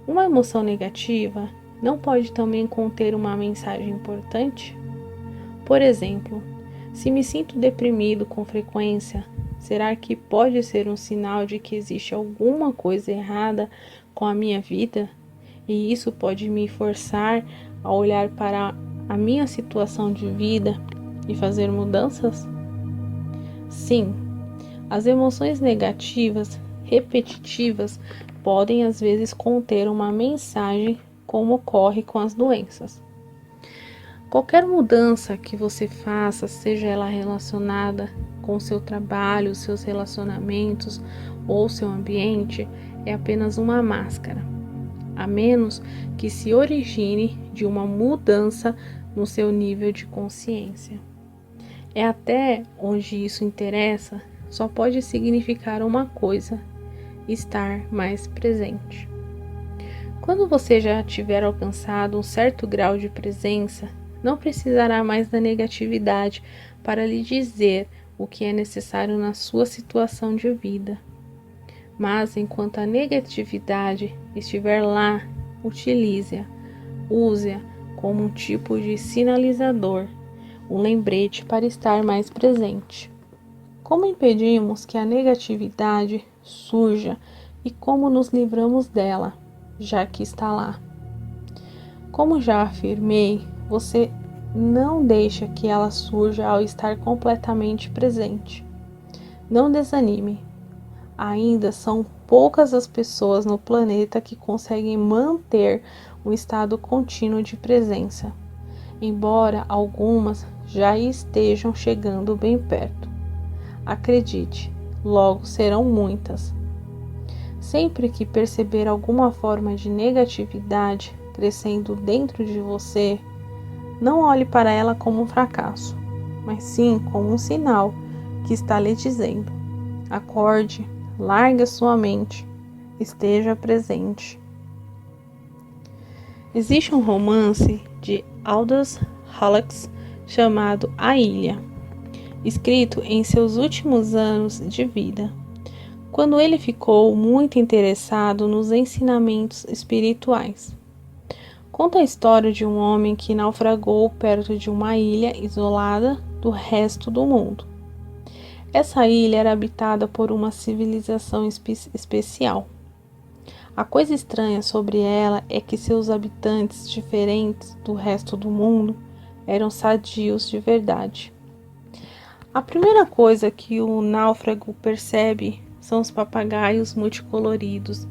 Uma emoção negativa não pode também conter uma mensagem importante? Por exemplo, se me sinto deprimido com frequência, será que pode ser um sinal de que existe alguma coisa errada com a minha vida? E isso pode me forçar a olhar para a minha situação de vida e fazer mudanças? Sim, as emoções negativas repetitivas podem às vezes conter uma mensagem, como ocorre com as doenças. Qualquer mudança que você faça, seja ela relacionada com o seu trabalho, seus relacionamentos ou seu ambiente, é apenas uma máscara, a menos que se origine de uma mudança no seu nível de consciência. É até onde isso interessa, só pode significar uma coisa: estar mais presente. Quando você já tiver alcançado um certo grau de presença, não precisará mais da negatividade para lhe dizer o que é necessário na sua situação de vida. Mas enquanto a negatividade estiver lá, utilize-a, use-a como um tipo de sinalizador, um lembrete para estar mais presente. Como impedimos que a negatividade surja e como nos livramos dela, já que está lá? Como já afirmei, você não deixa que ela surja ao estar completamente presente. Não desanime. Ainda são poucas as pessoas no planeta que conseguem manter um estado contínuo de presença, embora algumas já estejam chegando bem perto. Acredite, logo serão muitas. Sempre que perceber alguma forma de negatividade crescendo dentro de você, não olhe para ela como um fracasso, mas sim como um sinal que está lhe dizendo: acorde, largue a sua mente, esteja presente. Existe um romance de Aldous Huxley chamado A Ilha, escrito em seus últimos anos de vida, quando ele ficou muito interessado nos ensinamentos espirituais. Conta a história de um homem que naufragou perto de uma ilha isolada do resto do mundo. Essa ilha era habitada por uma civilização especial. A coisa estranha sobre ela é que seus habitantes, diferentes do resto do mundo, eram sadios de verdade. A primeira coisa que o náufrago percebe são os papagaios multicoloridos,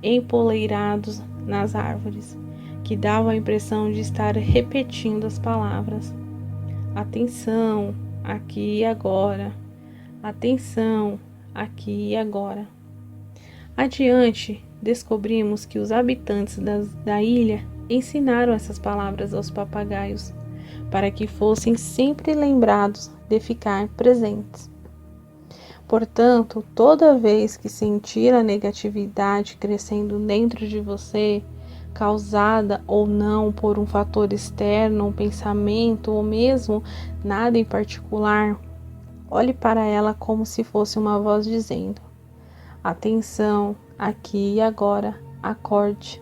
empoleirados nas árvores, que davam a impressão de estar repetindo as palavras: atenção, aqui e agora, atenção, aqui e agora. Adiante, descobrimos que os habitantes da ilha ensinaram essas palavras aos papagaios, para que fossem sempre lembrados de ficar presentes. Portanto, toda vez que sentir a negatividade crescendo dentro de você, causada ou não por um fator externo, um pensamento ou mesmo nada em particular, olhe para ela como se fosse uma voz dizendo: atenção, aqui e agora, acorde.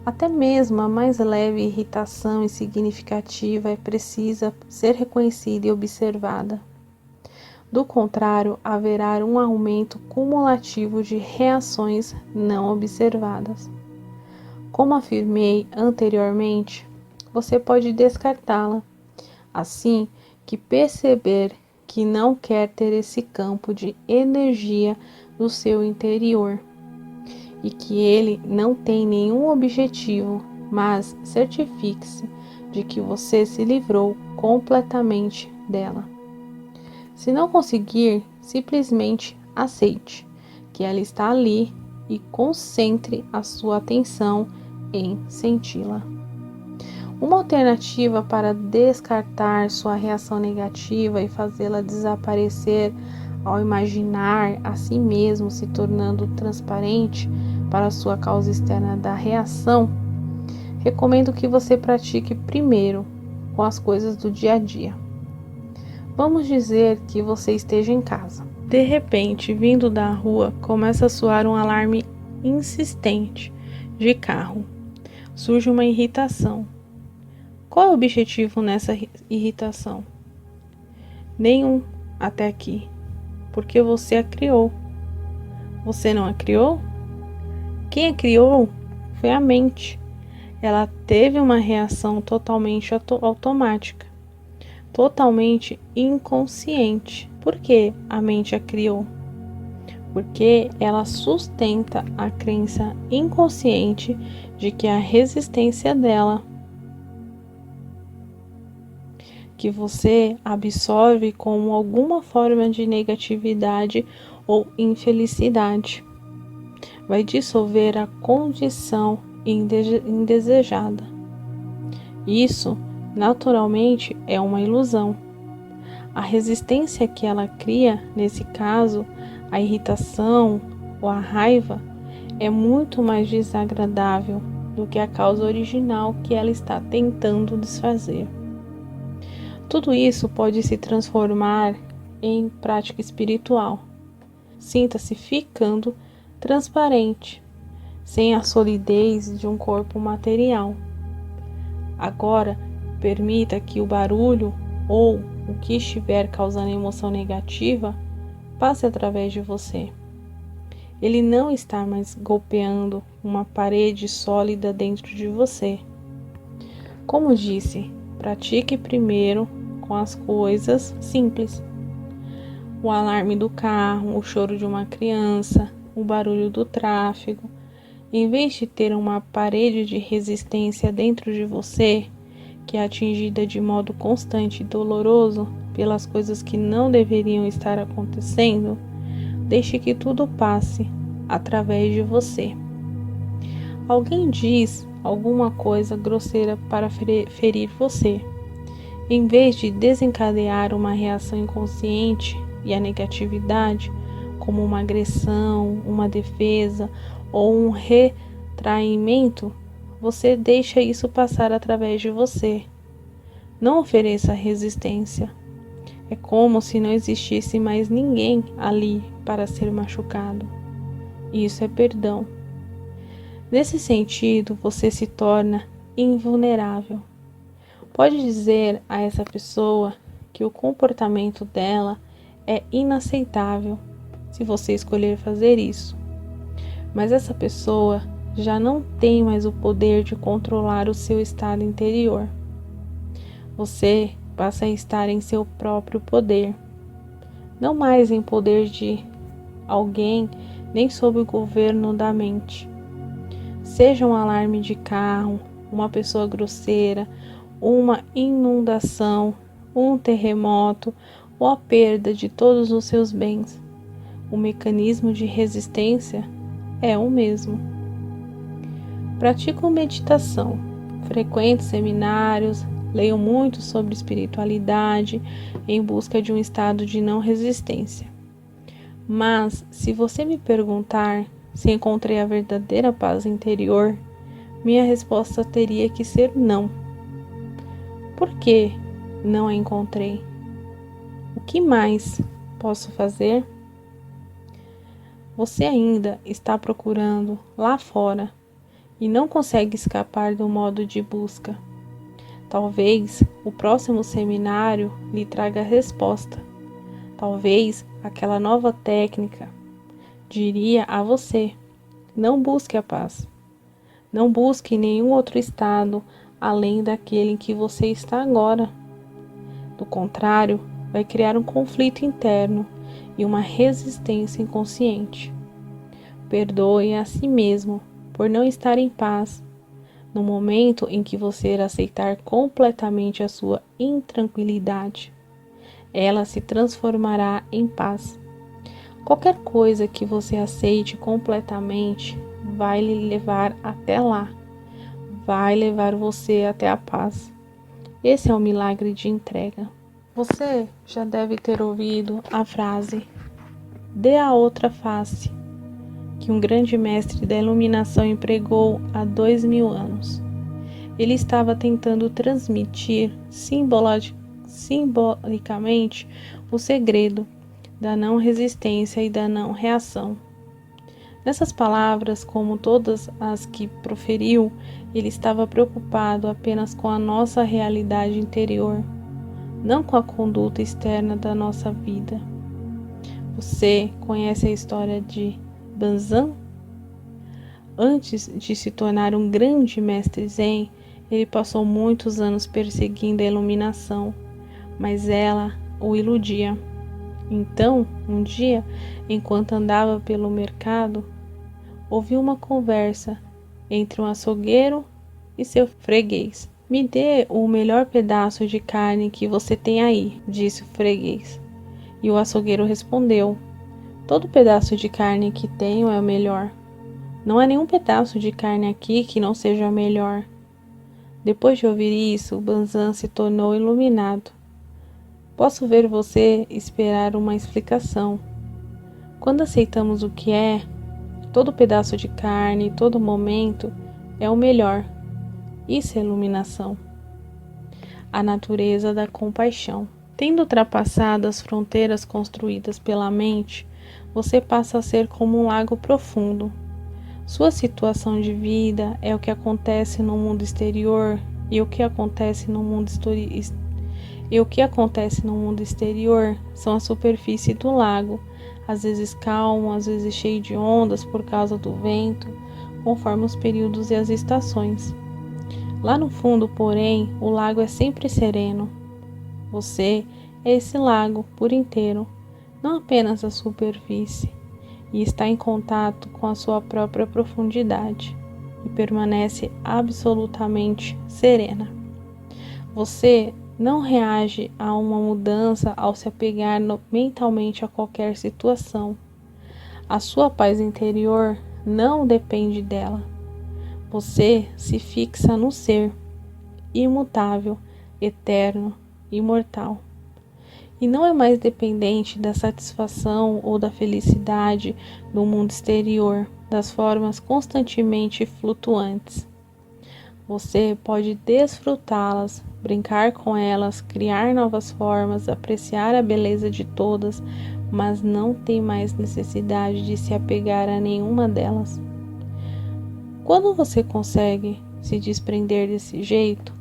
Até mesmo a mais leve irritação insignificativa precisa ser reconhecida e observada. Do contrário, haverá um aumento cumulativo de reações não observadas. Como afirmei anteriormente, você pode descartá-la, assim que perceber que não quer ter esse campo de energia no seu interior e que ele não tem nenhum objetivo, mas certifique-se de que você se livrou completamente dela. Se não conseguir, simplesmente aceite que ela está ali e concentre a sua atenção em senti-la. Uma alternativa para descartar sua reação negativa e fazê-la desaparecer ao imaginar a si mesmo se tornando transparente para a sua causa externa da reação, recomendo que você pratique primeiro com as coisas do dia a dia. Vamos dizer que você esteja em casa. De repente, vindo da rua, começa a soar um alarme insistente de carro. Surge uma irritação. Qual é o objetivo nessa irritação? Nenhum até aqui, porque você a criou. Você não a criou? Quem a criou foi a mente. Ela teve uma reação totalmente automática, totalmente inconsciente. Por que a mente a criou? Porque ela sustenta a crença inconsciente de que a resistência dela, que você absorve como alguma forma de negatividade ou infelicidade, vai dissolver a condição indesejada. Isso, naturalmente, é uma ilusão. A resistência que ela cria, nesse caso, a irritação ou a raiva, é muito mais desagradável do que a causa original que ela está tentando desfazer. Tudo isso pode se transformar em prática espiritual. Sinta-se ficando transparente, sem a solidez de um corpo material. Agora, permita que o barulho ou o que estiver causando emoção negativa passe através de você. Ele não está mais golpeando uma parede sólida dentro de você. Como disse, pratique primeiro com as coisas simples. O alarme do carro, o choro de uma criança, o barulho do tráfego. Em vez de ter uma parede de resistência dentro de você, que é atingida de modo constante e doloroso pelas coisas que não deveriam estar acontecendo, deixe que tudo passe através de você. Alguém diz alguma coisa grosseira para ferir você. Em vez de desencadear uma reação inconsciente e a negatividade, como uma agressão, uma defesa ou um retraimento, você deixa isso passar através de você. Não ofereça resistência. É como se não existisse mais ninguém ali para ser machucado. Isso é perdão. Nesse sentido, você se torna invulnerável. Pode dizer a essa pessoa que o comportamento dela é inaceitável se você escolher fazer isso. Mas essa pessoa já não tem mais o poder de controlar o seu estado interior. Você passa a estar em seu próprio poder, não mais em poder de alguém, nem sob o governo da mente. Seja um alarme de carro, uma pessoa grosseira, uma inundação, um terremoto ou a perda de todos os seus bens, o mecanismo de resistência é o mesmo. Pratico meditação, frequento seminários, leio muito sobre espiritualidade em busca de um estado de não resistência. Mas, se você me perguntar se encontrei a verdadeira paz interior, minha resposta teria que ser não. Por que não a encontrei? O que mais posso fazer? Você ainda está procurando lá fora e não consegue escapar do modo de busca. Talvez o próximo seminário lhe traga a resposta. Talvez aquela nova técnica diria a você: não busque a paz. Não busque nenhum outro estado além daquele em que você está agora. Do contrário, vai criar um conflito interno e uma resistência inconsciente. Perdoe a si mesmo por não estar em paz. No momento em que você aceitar completamente a sua intranquilidade, ela se transformará em paz. Qualquer coisa que você aceite completamente vai lhe levar até lá, vai levar você até a paz. Esse é o milagre de entrega. Você já deve ter ouvido a frase "dê a outra face", que um grande mestre da iluminação empregou há 2000 anos. Ele estava tentando transmitir simbolicamente o segredo da não resistência e da não reação. Nessas palavras, como todas as que proferiu, ele estava preocupado apenas com a nossa realidade interior, não com a conduta externa da nossa vida. Você conhece a história de Banzan? Antes de se tornar um grande mestre Zen, ele passou muitos anos perseguindo a iluminação, mas ela o iludia. Então, um dia, enquanto andava pelo mercado, ouviu uma conversa entre um açougueiro e seu freguês. Me dê o melhor pedaço de carne que você tem aí, disse o freguês. E o açougueiro respondeu: todo pedaço de carne que tenho é o melhor. Não há nenhum pedaço de carne aqui que não seja melhor. Depois de ouvir isso, Banzan se tornou iluminado. Posso ver você esperar uma explicação. Quando aceitamos o que é, todo pedaço de carne, todo momento, é o melhor. Isso é iluminação. A natureza da compaixão. Tendo ultrapassado as fronteiras construídas pela mente, você passa a ser como um lago profundo. Sua situação de vida é o que acontece no mundo exterior, e o que acontece no mundo exterior são a superfície do lago, às vezes calmo, às vezes cheio de ondas por causa do vento, conforme os períodos e as estações. Lá no fundo, porém, o lago é sempre sereno. Você é esse lago por inteiro, não apenas a superfície, e está em contato com a sua própria profundidade e permanece absolutamente serena. Você não reage a uma mudança ao se apegar mentalmente a qualquer situação. A sua paz interior não depende dela. Você se fixa no ser, imutável, eterno, imortal. E não é mais dependente da satisfação ou da felicidade do mundo exterior, das formas constantemente flutuantes. Você pode desfrutá-las, brincar com elas, criar novas formas, apreciar a beleza de todas, mas não tem mais necessidade de se apegar a nenhuma delas. Quando você consegue se desprender desse jeito,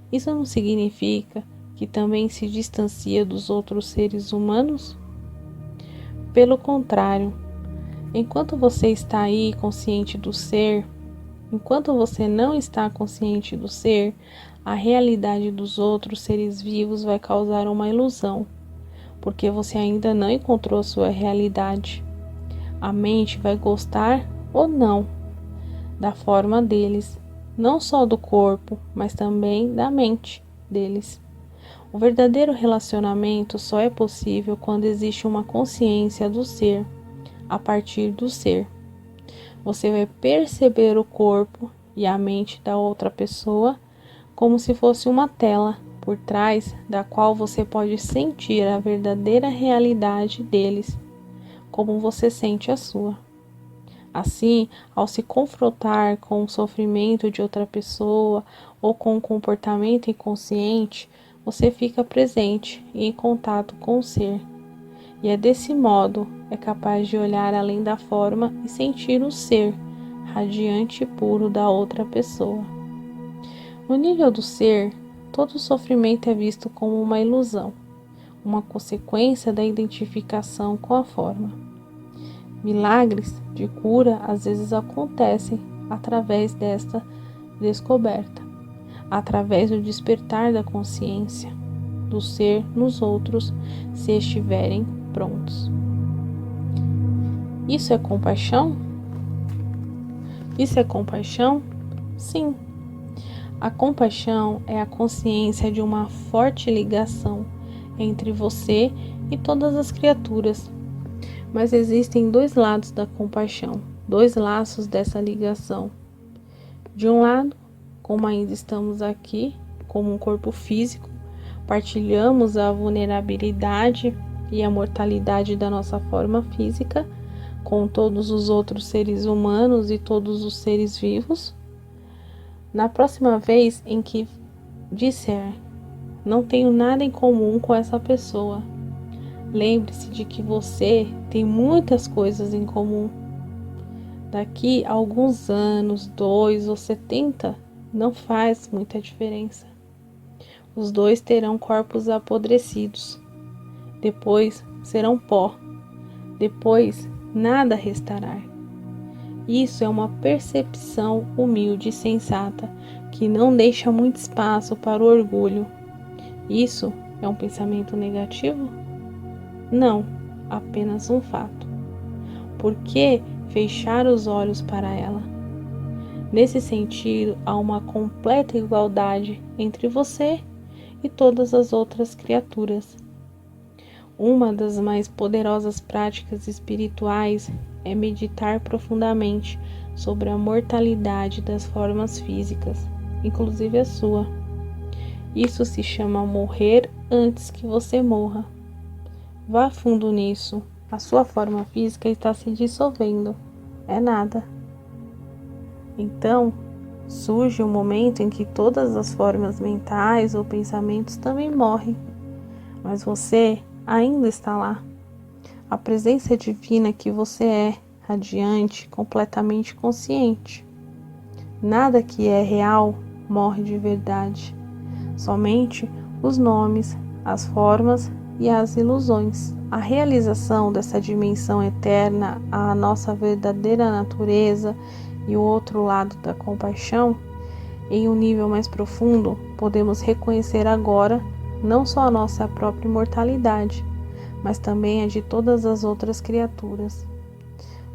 isso não significa que também se distancia dos outros seres humanos? Pelo contrário, enquanto você está aí consciente do ser, enquanto você não está consciente do ser, a realidade dos outros seres vivos vai causar uma ilusão, porque você ainda não encontrou a sua realidade. A mente vai gostar ou não da forma deles, não só do corpo, mas também da mente deles. O verdadeiro relacionamento só é possível quando existe uma consciência do ser, a partir do ser. Você vai perceber o corpo e a mente da outra pessoa como se fosse uma tela, por trás da qual você pode sentir a verdadeira realidade deles, como você sente a sua. Assim, ao se confrontar com o sofrimento de outra pessoa ou com o comportamento inconsciente, você fica presente e em contato com o ser. E é desse modo é capaz de olhar além da forma e sentir o ser radiante e puro da outra pessoa. No nível do ser, todo sofrimento é visto como uma ilusão, uma consequência da identificação com a forma. Milagres de cura às vezes acontecem através desta descoberta, através do despertar da consciência do ser nos outros, se estiverem prontos. Isso é compaixão? Isso é compaixão? Sim. A compaixão é a consciência de uma forte ligação entre você e todas as criaturas. Mas existem dois lados da compaixão, dois laços dessa ligação. De um lado, como ainda estamos aqui, como um corpo físico, partilhamos a vulnerabilidade e a mortalidade da nossa forma física com todos os outros seres humanos e todos os seres vivos. Na próxima vez em que disser, não tenho nada em comum com essa pessoa, lembre-se de que você tem muitas coisas em comum. Daqui a alguns anos, 2 ou 70, não faz muita diferença. Os dois terão corpos apodrecidos. Depois serão pó. Depois nada restará. Isso é uma percepção humilde e sensata que não deixa muito espaço para o orgulho. Isso é um pensamento negativo? Não, apenas um fato. Por que fechar os olhos para ela? Nesse sentido, há uma completa igualdade entre você e todas as outras criaturas. Uma das mais poderosas práticas espirituais é meditar profundamente sobre a mortalidade das formas físicas, inclusive a sua. Isso se chama morrer antes que você morra. Vá fundo nisso. A sua forma física está se dissolvendo. É nada. Então, surge um momento em que todas as formas mentais ou pensamentos também morrem. Mas você ainda está lá. A presença divina que você é, radiante, completamente consciente. Nada que é real morre de verdade. Somente os nomes, as formas e as ilusões. A realização dessa dimensão eterna, a nossa verdadeira natureza e o outro lado da compaixão, em um nível mais profundo, podemos reconhecer agora não só a nossa própria imortalidade, mas também a de todas as outras criaturas.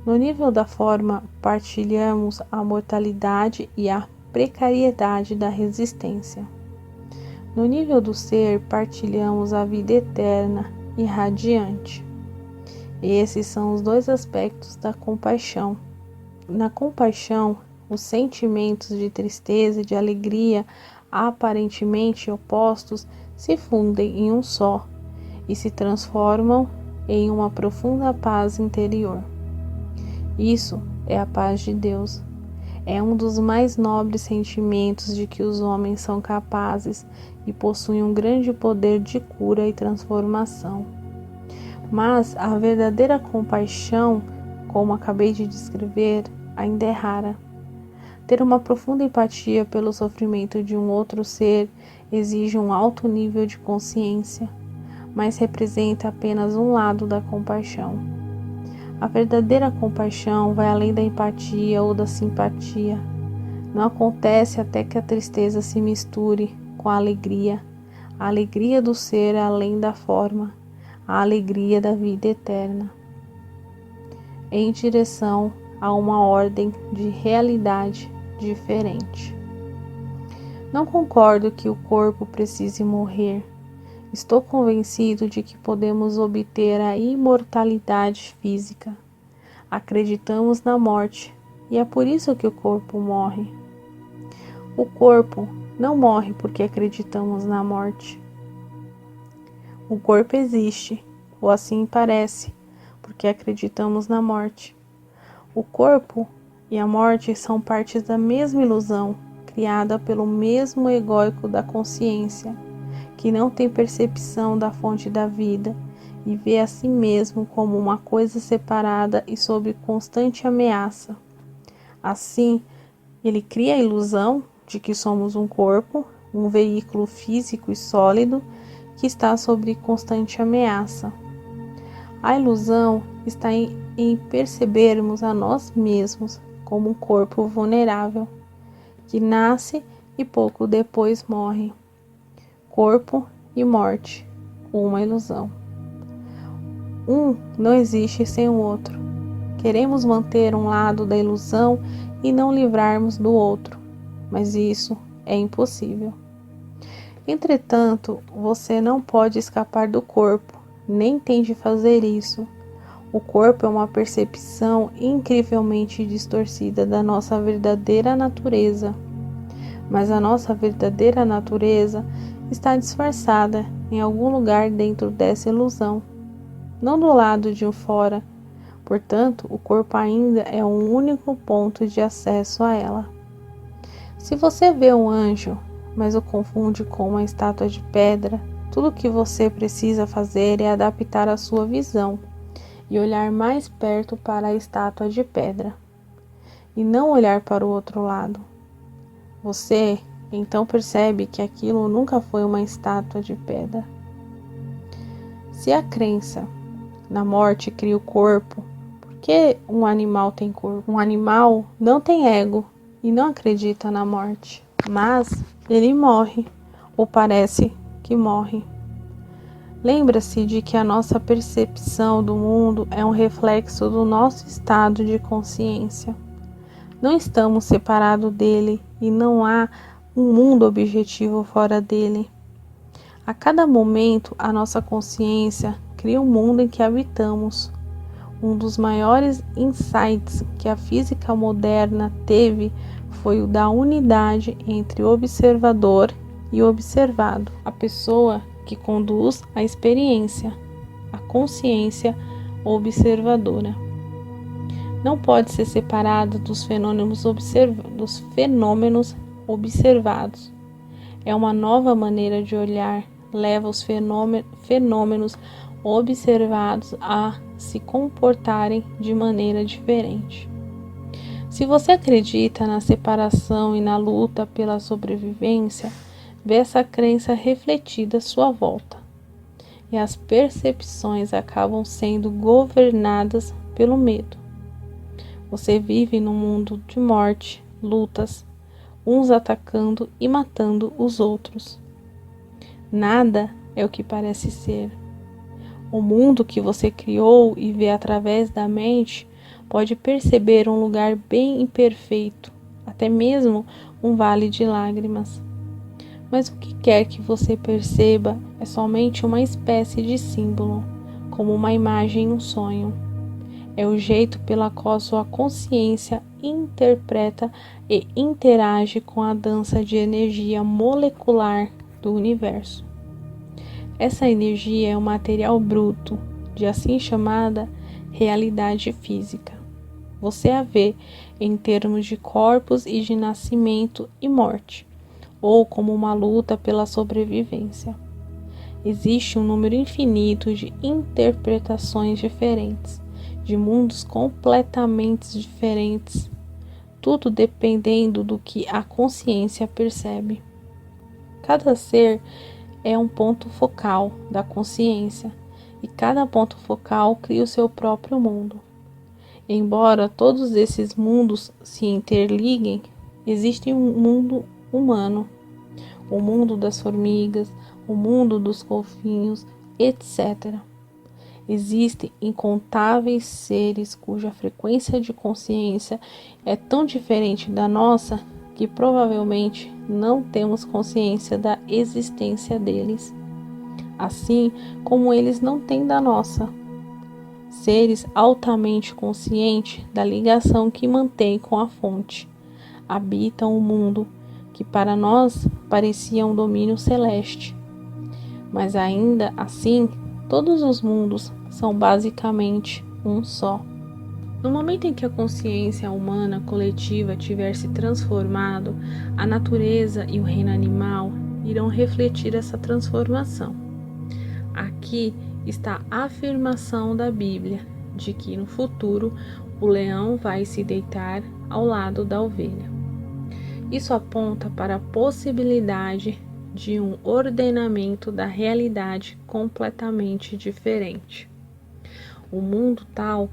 No nível da forma, partilhamos a mortalidade e a precariedade da resistência. No nível do ser, partilhamos a vida eterna e radiante. Esses são os dois aspectos da compaixão. Na compaixão, os sentimentos de tristeza e de alegria, aparentemente opostos, se fundem em um só e se transformam em uma profunda paz interior. Isso é a paz de Deus. É um dos mais nobres sentimentos de que os homens são capazes e possuem um grande poder de cura e transformação. Mas a verdadeira compaixão, como acabei de descrever, ainda é rara. Ter uma profunda empatia pelo sofrimento de um outro ser exige um alto nível de consciência, mas representa apenas um lado da compaixão. A verdadeira compaixão vai além da empatia ou da simpatia. Não acontece até que a tristeza se misture com a alegria do ser além da forma, a alegria da vida eterna, em direção a uma ordem de realidade diferente. Não concordo que o corpo precise morrer. Estou convencido de que podemos obter a imortalidade física. Acreditamos na morte e é por isso que o corpo morre. O corpo não morre porque acreditamos na morte. O corpo existe, ou assim parece, porque acreditamos na morte. O corpo e a morte são partes da mesma ilusão, criada pelo mesmo egóico da consciência, que não tem percepção da fonte da vida e vê a si mesmo como uma coisa separada e sob constante ameaça. Assim, ele cria a ilusão de que somos um corpo, um veículo físico e sólido que está sob constante ameaça. A ilusão está em percebermos a nós mesmos como um corpo vulnerável, que nasce e pouco depois morre. Corpo e morte, uma ilusão. Um não existe sem o outro. Queremos manter um lado da ilusão e não livrarmos do outro, mas isso é impossível. Entretanto, você não pode escapar do corpo, nem tem de fazer isso. O corpo é uma percepção incrivelmente distorcida da nossa verdadeira natureza, mas a nossa verdadeira natureza está disfarçada em algum lugar dentro dessa ilusão, não do lado de fora. Portanto, o corpo ainda é um único ponto de acesso a ela. Se você vê um anjo, mas o confunde com uma estátua de pedra, tudo o que você precisa fazer é adaptar a sua visão e olhar mais perto para a estátua de pedra. e não olhar para o outro lado. Você então percebe que aquilo nunca foi uma estátua de pedra. Se a crença na morte cria o corpo, por que um animal tem corpo? Um animal não tem ego e não acredita na morte, mas ele morre, ou parece que morre. Lembra-se de que a nossa percepção do mundo é um reflexo do nosso estado de consciência. Não estamos separados dele e não há um mundo objetivo fora dele. A cada momento, a nossa consciência cria o mundo em que habitamos. Um dos maiores insights que a física moderna teve foi o da unidade entre o observador e o observado. A pessoa que conduz a experiência, a consciência observadora. Não pode ser separada dos fenômenos observados. É uma nova maneira de olhar, leva os fenômenos observados a se comportarem de maneira diferente. Se você acredita na separação e na luta pela sobrevivência, vê essa crença refletida à sua volta. E as percepções acabam sendo governadas pelo medo. Você vive num mundo de morte, lutas, uns atacando e matando os outros. Nada é o que parece ser. O mundo que você criou e vê através da mente pode perceber um lugar bem imperfeito, até mesmo um vale de lágrimas. Mas o que quer que você perceba é somente uma espécie de símbolo, como uma imagem em um sonho. É o jeito pela qual sua consciência interpreta e interage com a dança de energia molecular do universo. Essa energia é um material bruto, de assim chamada realidade física. Você a vê em termos de corpos e de nascimento e morte, ou como uma luta pela sobrevivência. Existe um número infinito de interpretações diferentes, de mundos completamente diferentes, tudo dependendo do que a consciência percebe. Cada ser é um ponto focal da consciência, e cada ponto focal cria o seu próprio mundo. Embora todos esses mundos se interliguem, existe um mundo humano, o mundo das formigas, o mundo dos golfinhos, etc. Existem incontáveis seres cuja frequência de consciência é tão diferente da nossa que provavelmente não temos consciência da existência deles, assim como eles não têm da nossa. Seres altamente conscientes da ligação que mantêm com a fonte, habitam o mundo que para nós parecia um domínio celeste. Mas ainda assim, todos os mundos são basicamente um só. No momento em que a consciência humana coletiva tiver se transformado, a natureza e o reino animal irão refletir essa transformação. Aqui está a afirmação da Bíblia de que no futuro o leão vai se deitar ao lado da ovelha. Isso aponta para a possibilidade de um ordenamento da realidade completamente diferente. O mundo tal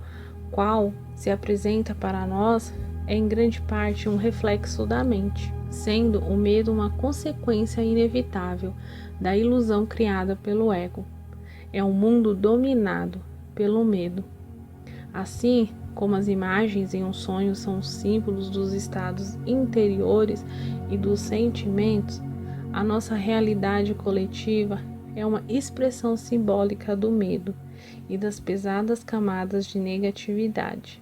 qual se apresenta para nós é em grande parte um reflexo da mente, sendo o medo uma consequência inevitável da ilusão criada pelo ego. É um mundo dominado pelo medo. Assim como as imagens em um sonho são símbolos dos estados interiores e dos sentimentos, a nossa realidade coletiva é uma expressão simbólica do medo e das pesadas camadas de negatividade,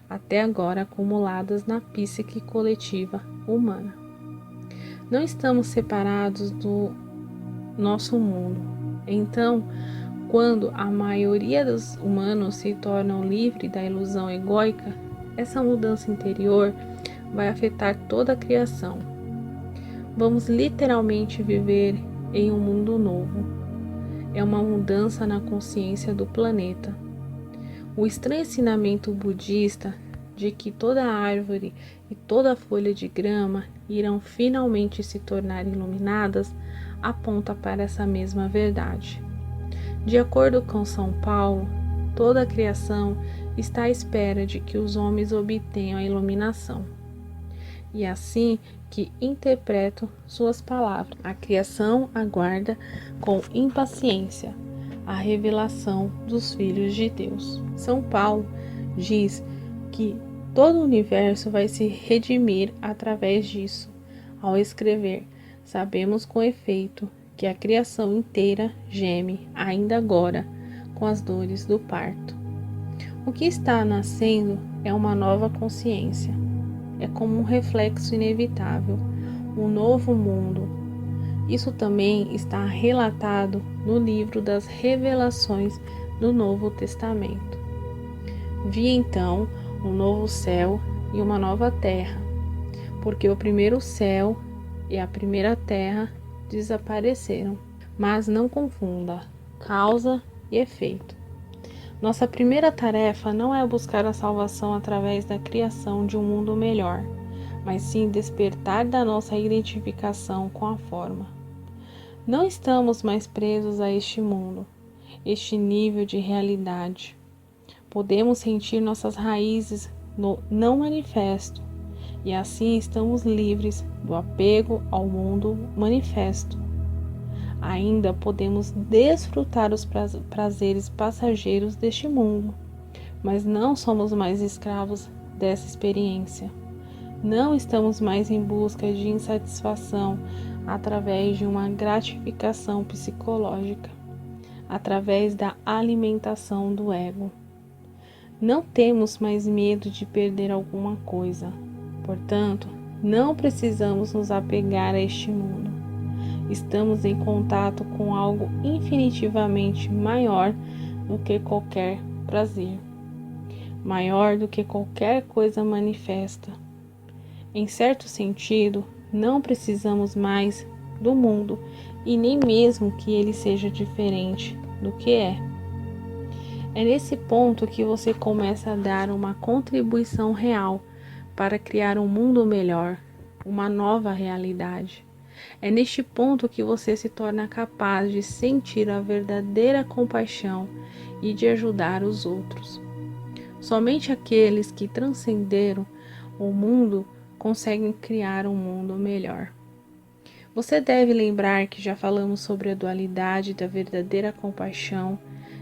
até agora acumuladas na psique coletiva humana. Não estamos separados do nosso mundo. Então, quando a maioria dos humanos se tornam livres da ilusão egóica, essa mudança interior vai afetar toda a criação. Vamos literalmente viver em um mundo novo. É uma mudança na consciência do planeta. O estranho ensinamento budista de que toda árvore e toda folha de grama irão finalmente se tornar iluminadas aponta para essa mesma verdade. De acordo com São Paulo, toda a criação está à espera de que os homens obtenham a iluminação. E é assim que interpreto suas palavras. A criação aguarda com impaciência a revelação dos filhos de Deus. São Paulo diz que todo o universo vai se redimir através disso. Ao escrever, sabemos com efeito que a criação inteira geme ainda agora com as dores do parto. O que está nascendo é uma nova consciência. É como um reflexo inevitável, um novo mundo. Isso também está relatado no livro das Revelações do Novo Testamento. Vi então um novo céu e uma nova terra, porque o primeiro céu e a primeira terra desapareceram. Mas não confunda causa e efeito. Nossa primeira tarefa não é buscar a salvação através da criação de um mundo melhor, mas sim despertar da nossa identificação com a forma. Não estamos mais presos a este mundo, este nível de realidade. Podemos sentir nossas raízes no não manifesto, e assim estamos livres do apego ao mundo manifesto. Ainda podemos desfrutar os prazeres passageiros deste mundo, mas não somos mais escravos dessa experiência. Não estamos mais em busca de insatisfação através de uma gratificação psicológica, através da alimentação do ego. Não temos mais medo de perder alguma coisa, portanto, não precisamos nos apegar a este mundo. Estamos em contato com algo infinitivamente maior do que qualquer prazer, maior do que qualquer coisa manifesta. Em certo sentido, não precisamos mais do mundo e nem mesmo que ele seja diferente do que é. É nesse ponto que você começa a dar uma contribuição real para criar um mundo melhor, uma nova realidade. É neste ponto que você se torna capaz de sentir a verdadeira compaixão e de ajudar os outros. Somente aqueles que transcenderam o mundo conseguem criar um mundo melhor. Você deve lembrar que já falamos sobre a dualidade da verdadeira compaixão,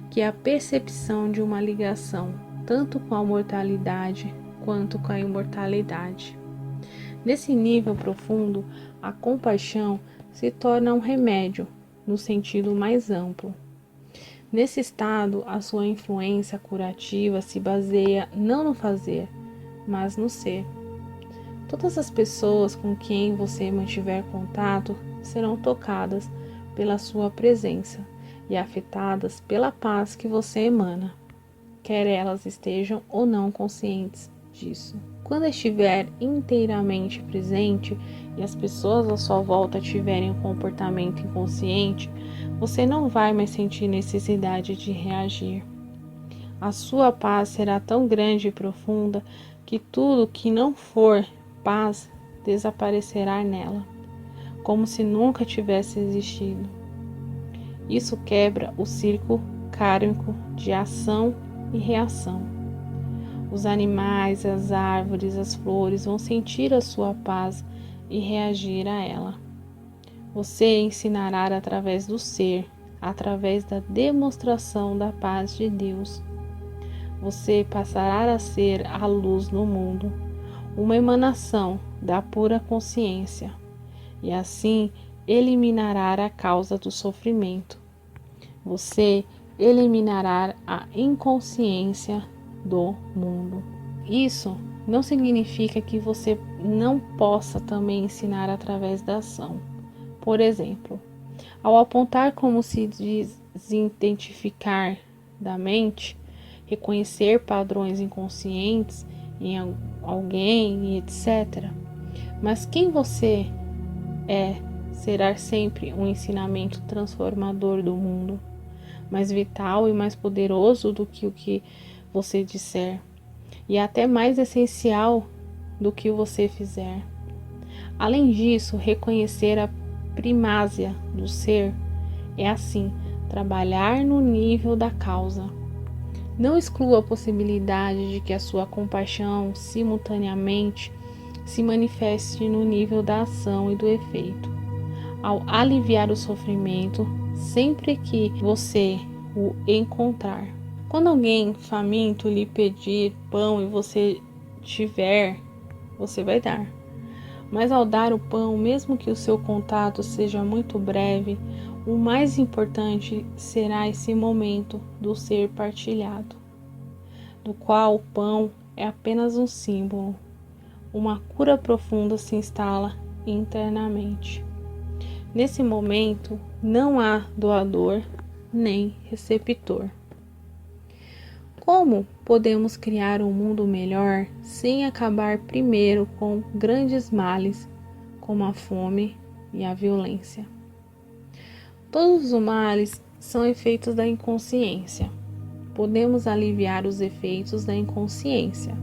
que é a percepção de uma ligação tanto com a mortalidade quanto com a imortalidade. Nesse nível profundo, a compaixão se torna um remédio, no sentido mais amplo. Nesse estado, a sua influência curativa se baseia não no fazer, mas no ser. Todas as pessoas com quem você mantiver contato serão tocadas pela sua presença e afetadas pela paz que você emana, quer elas estejam ou não conscientes disso. Quando estiver inteiramente presente e as pessoas à sua volta tiverem um comportamento inconsciente, você não vai mais sentir necessidade de reagir. A sua paz será tão grande e profunda que tudo que não for paz desaparecerá nela, como se nunca tivesse existido. Isso quebra o círculo kármico de ação e reação. Os animais, as árvores, as flores vão sentir a sua paz e reagir a ela. Você ensinará através do ser, através da demonstração da paz de Deus. Você passará a ser a luz no mundo, uma emanação da pura consciência, e assim eliminará a causa do sofrimento. Você eliminará a inconsciência do mundo. Isso não significa que você não possa também ensinar através da ação. Por exemplo, ao apontar como se desidentificar da mente, reconhecer padrões inconscientes em alguém e etc. Mas quem você é será sempre um ensinamento transformador do mundo, mais vital e mais poderoso do que o que você disser. e até mais essencial do que você fizer. Além disso, reconhecer a primácia do ser é, assim, trabalhar no nível da causa. Não exclua a possibilidade de que a sua compaixão simultaneamente se manifeste no nível da ação e do efeito. Ao aliviar o sofrimento, sempre que você o encontrar. Quando alguém faminto lhe pedir pão e você tiver, você vai dar. Mas ao dar o pão, mesmo que o seu contato seja muito breve, o mais importante será esse momento do ser partilhado, do qual o pão é apenas um símbolo. Uma cura profunda se instala internamente. Nesse momento, não há doador nem receptor. Como podemos criar um mundo melhor sem acabar primeiro com grandes males, como a fome e a violência? Todos os males são efeitos da inconsciência. Podemos aliviar os efeitos da inconsciência,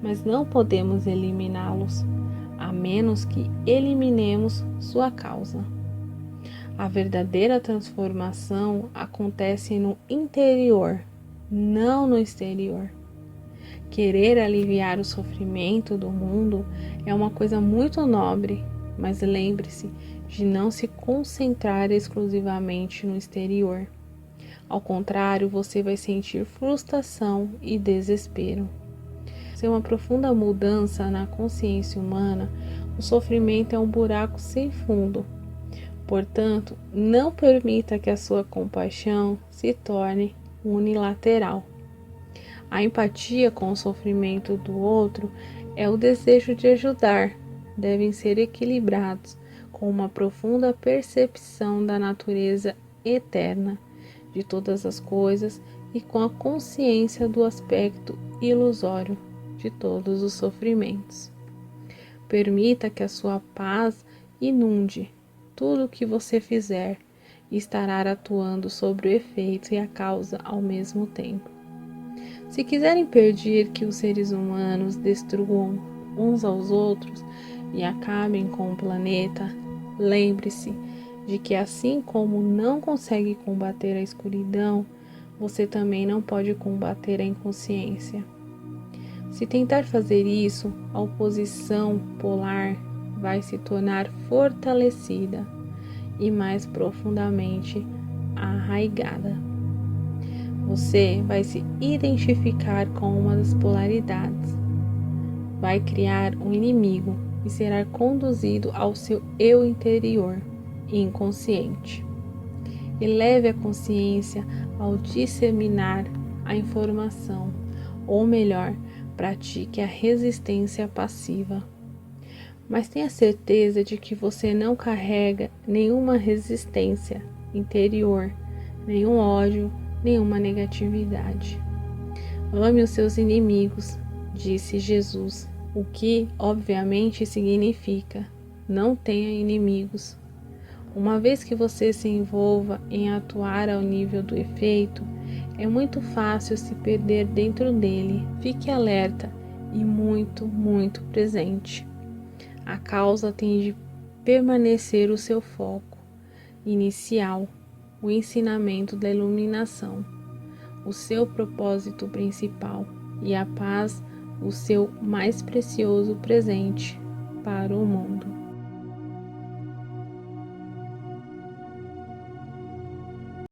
mas não podemos eliminá-los, a menos que eliminemos sua causa. A verdadeira transformação acontece no interior, não no exterior. Querer aliviar o sofrimento do mundo é uma coisa muito nobre, mas lembre-se de não se concentrar exclusivamente no exterior. Ao contrário, você vai sentir frustração e desespero. Sem uma profunda mudança na consciência humana, o sofrimento é um buraco sem fundo. Portanto, não permita que a sua compaixão se torne unilateral. A empatia com o sofrimento do outro é o desejo de ajudar. Devem ser equilibrados com uma profunda percepção da natureza eterna de todas as coisas e com a consciência do aspecto ilusório de todos os sofrimentos. Permita que a sua paz inunde tudo o que você fizer e estará atuando sobre o efeito e a causa ao mesmo tempo. Se quiserem impedir que os seres humanos destruam uns aos outros e acabem com o planeta, lembre-se de que assim como não consegue combater a escuridão, você também não pode combater a inconsciência. Se tentar fazer isso, a oposição polar vai se tornar fortalecida e mais profundamente arraigada. Você vai se identificar com uma das polaridades, vai criar um inimigo e será conduzido ao seu eu interior, inconsciente. Eleve a consciência ao disseminar a informação, ou melhor, pratique a resistência passiva. Mas tenha certeza de que você não carrega nenhuma resistência interior, nenhum ódio, nenhuma negatividade. Ame os seus inimigos, disse Jesus, o que obviamente significa: não tenha inimigos. Uma vez que você se envolva em atuar ao nível do efeito, é muito fácil se perder dentro dele. Fique alerta e muito, muito presente. A causa tem de permanecer o seu foco inicial, o ensinamento da iluminação, o seu propósito principal, e a paz, o seu mais precioso presente para o mundo.